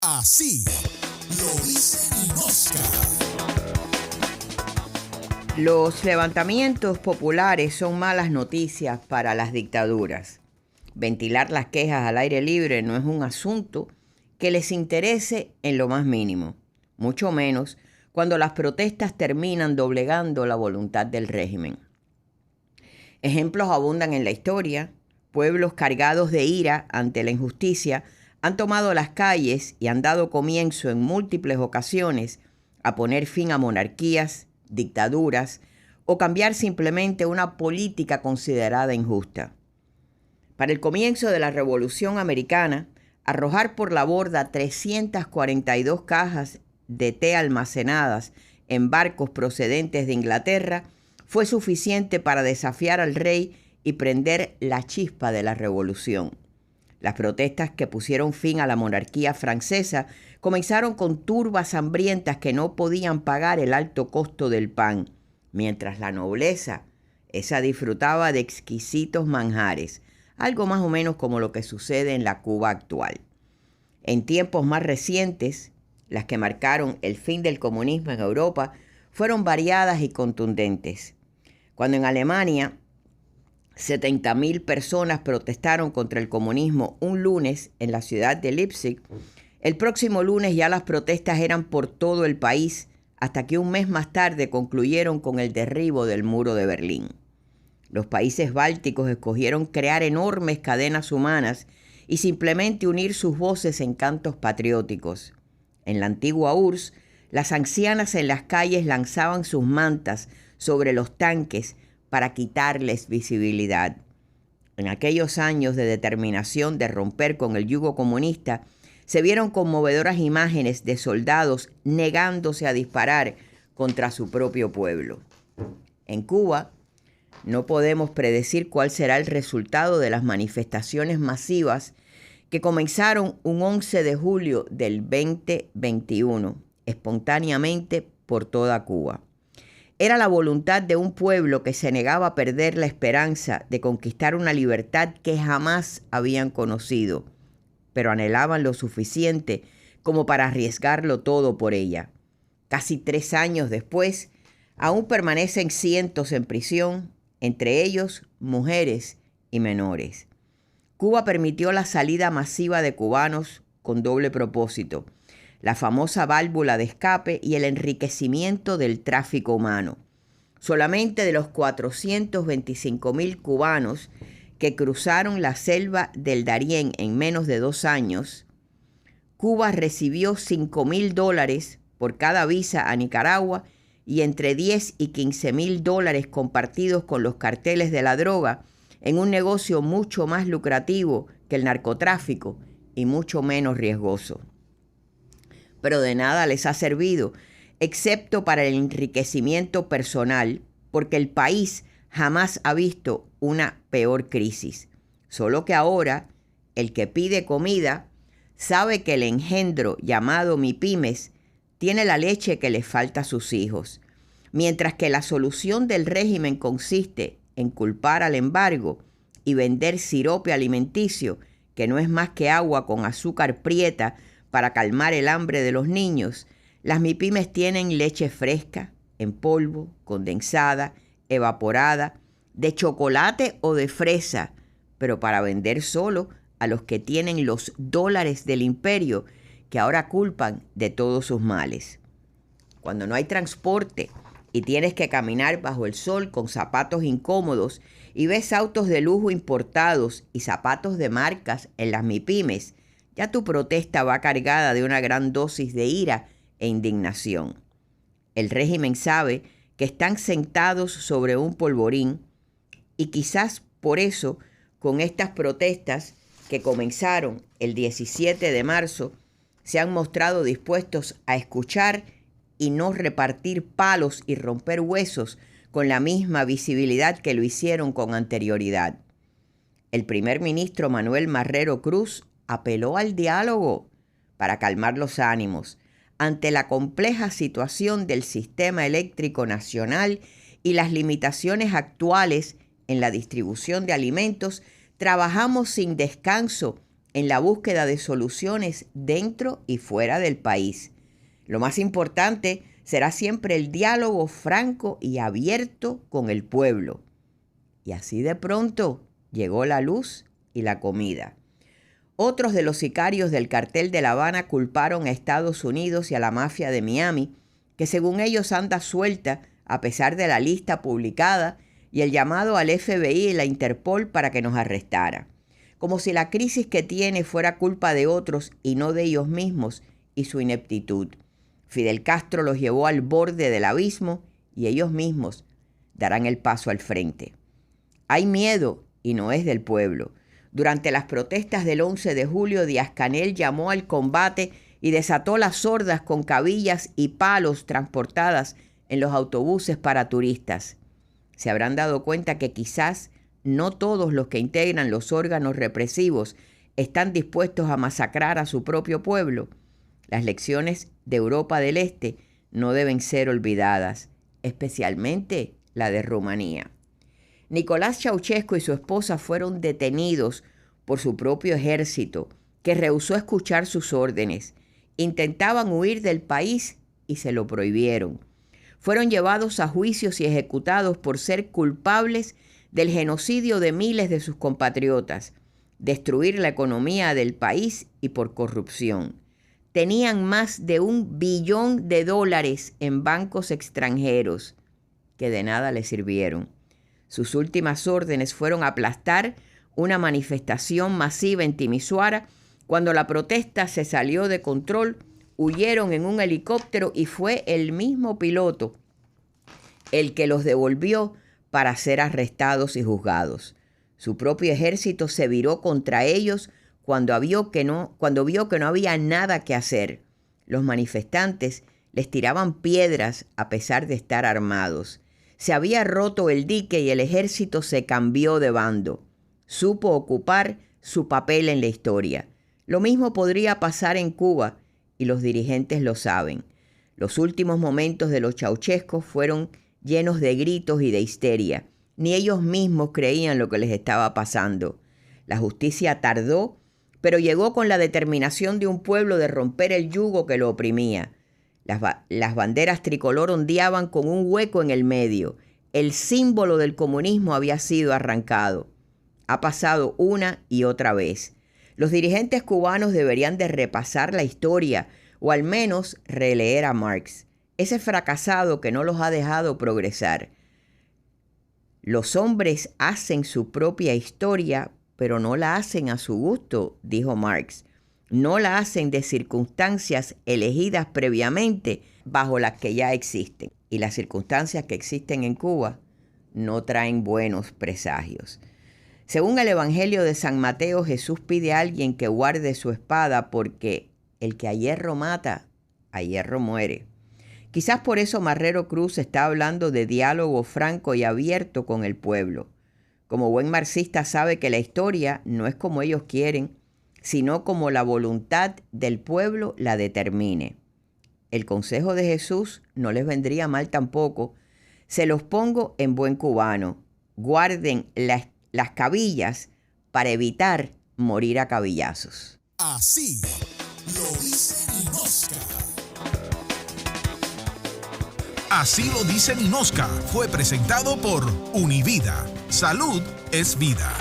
Así lo dicen Oscar. Los levantamientos populares son malas noticias para las dictaduras. Ventilar las quejas al aire libre no es un asunto que les interese en lo más mínimo, mucho menos cuando las protestas terminan doblegando la voluntad del régimen. Ejemplos abundan en la historia. Pueblos cargados de ira ante la injusticia han tomado las calles y han dado comienzo en múltiples ocasiones a poner fin a monarquías, dictaduras o cambiar simplemente una política considerada injusta. Para el comienzo de la Revolución Americana, arrojar por la borda 342 cajas de té almacenadas en barcos procedentes de Inglaterra fue suficiente para desafiar al rey y prender la chispa de la revolución. Las protestas que pusieron fin a la monarquía francesa comenzaron con turbas hambrientas que no podían pagar el alto costo del pan, mientras la nobleza, esa disfrutaba de exquisitos manjares, algo más o menos como lo que sucede en la Cuba actual. En tiempos más recientes, las que marcaron el fin del comunismo en Europa fueron variadas y contundentes. Cuando en Alemania 70.000 personas protestaron contra el comunismo un lunes en la ciudad de Leipzig, el próximo lunes ya las protestas eran por todo el país, hasta que un mes más tarde concluyeron con el derribo del muro de Berlín. Los países bálticos escogieron crear enormes cadenas humanas y simplemente unir sus voces en cantos patrióticos. En la antigua URSS, las ancianas en las calles lanzaban sus mantas sobre los tanques para quitarles visibilidad. En aquellos años de determinación de romper con el yugo comunista, se vieron conmovedoras imágenes de soldados negándose a disparar contra su propio pueblo. En Cuba, no podemos predecir cuál será el resultado de las manifestaciones masivas que comenzaron un 11 de julio del 2021, espontáneamente por toda Cuba. Era la voluntad de un pueblo que se negaba a perder la esperanza de conquistar una libertad que jamás habían conocido, pero anhelaban lo suficiente como para arriesgarlo todo por ella. Casi 3 años después, aún permanecen cientos en prisión, entre ellos mujeres y menores. Cuba permitió la salida masiva de cubanos con doble propósito: la famosa válvula de escape y el enriquecimiento del tráfico humano. Solamente de los 425.000 cubanos que cruzaron la selva del Darién en menos de 2 años, Cuba recibió $5.000 por cada visa a Nicaragua y entre 10 y 15.000 dólares compartidos con los carteles de la droga en un negocio mucho más lucrativo que el narcotráfico y mucho menos riesgoso. Pero de nada les ha servido, excepto para el enriquecimiento personal, porque el país jamás ha visto una peor crisis. Solo que ahora, el que pide comida sabe que el engendro llamado MIPYMES tiene la leche que le falta a sus hijos, mientras que la solución del régimen consiste en culpar al embargo y vender sirope alimenticio, que no es más que agua con azúcar prieta para calmar el hambre de los niños. Las MIPYMES tienen leche fresca, en polvo, condensada, evaporada, de chocolate o de fresa, pero para vender solo a los que tienen los dólares del imperio, que ahora culpan de todos sus males. Cuando no hay transporte y tienes que caminar bajo el sol con zapatos incómodos y ves autos de lujo importados y zapatos de marcas en las MIPYMES, ya tu protesta va cargada de una gran dosis de ira e indignación. El régimen sabe que están sentados sobre un polvorín y quizás por eso, con estas protestas que comenzaron el 17 de marzo, se han mostrado dispuestos a escuchar y no repartir palos y romper huesos con la misma visibilidad que lo hicieron con anterioridad. El primer ministro Manuel Marrero Cruz apeló al diálogo para calmar los ánimos ante la compleja situación del sistema eléctrico nacional y las limitaciones actuales en la distribución de alimentos. Trabajamos sin descanso en la búsqueda de soluciones dentro y fuera del país. Lo más importante será siempre el diálogo franco y abierto con el pueblo. Y así de pronto llegó la luz y la comida. Otros de los sicarios del cartel de La Habana culparon a Estados Unidos y a la mafia de Miami, que según ellos anda suelta a pesar de la lista publicada y el llamado al FBI y la Interpol para que nos arrestara. Como si la crisis que tiene fuera culpa de otros y no de ellos mismos y su ineptitud. Fidel Castro los llevó al borde del abismo y ellos mismos darán el paso al frente. Hay miedo y no es del pueblo. Durante las protestas del 11 de julio, Díaz-Canel llamó al combate y desató las sordas con cabillas y palos transportadas en los autobuses para turistas. Se habrán dado cuenta que quizás no todos los que integran los órganos represivos están dispuestos a masacrar a su propio pueblo. Las lecciones de Europa del Este no deben ser olvidadas, especialmente la de Rumanía. Nicolás Ceausescu y su esposa fueron detenidos por su propio ejército, que rehusó escuchar sus órdenes. Intentaban huir del país y se lo prohibieron. Fueron llevados a juicios y ejecutados por ser culpables del genocidio de miles de sus compatriotas, destruir la economía del país y por corrupción. Tenían más de $1 billón en bancos extranjeros, que de nada les sirvieron. Sus últimas órdenes fueron aplastar una manifestación masiva en Timisoara. Cuando la protesta se salió de control, huyeron en un helicóptero y fue el mismo piloto el que los devolvió para ser arrestados y juzgados. Su propio ejército se viró contra ellos cuando vio que no había nada que hacer. Los manifestantes les tiraban piedras a pesar de estar armados. Se había roto el dique y el ejército se cambió de bando. Supo ocupar su papel en la historia. Lo mismo podría pasar en Cuba, y los dirigentes lo saben. Los últimos momentos de los Ceausescu fueron llenos de gritos y de histeria. Ni ellos mismos creían lo que les estaba pasando. La justicia tardó, pero llegó con la determinación de un pueblo de romper el yugo que lo oprimía. Las banderas tricolor ondeaban con un hueco en el medio. El símbolo del comunismo había sido arrancado. Ha pasado una y otra vez. Los dirigentes cubanos deberían de repasar la historia o al menos releer a Marx, ese fracasado que no los ha dejado progresar. Los hombres hacen su propia historia, pero no la hacen a su gusto, dijo Marx. No la hacen de circunstancias elegidas previamente bajo las que ya existen. Y las circunstancias que existen en Cuba no traen buenos presagios. Según el Evangelio de San Mateo, Jesús pide a alguien que guarde su espada porque el que a hierro mata, a hierro muere. Quizás por eso Marrero Cruz está hablando de diálogo franco y abierto con el pueblo. Como buen marxista sabe que la historia no es como ellos quieren, sino como la voluntad del pueblo la determine. El consejo de Jesús no les vendría mal tampoco. Se los pongo en buen cubano. Guarden las cabillas para evitar morir a cabillazos. Así lo dice Ninosca. Así lo dice Ninosca. Fue presentado por Univida. Salud es vida.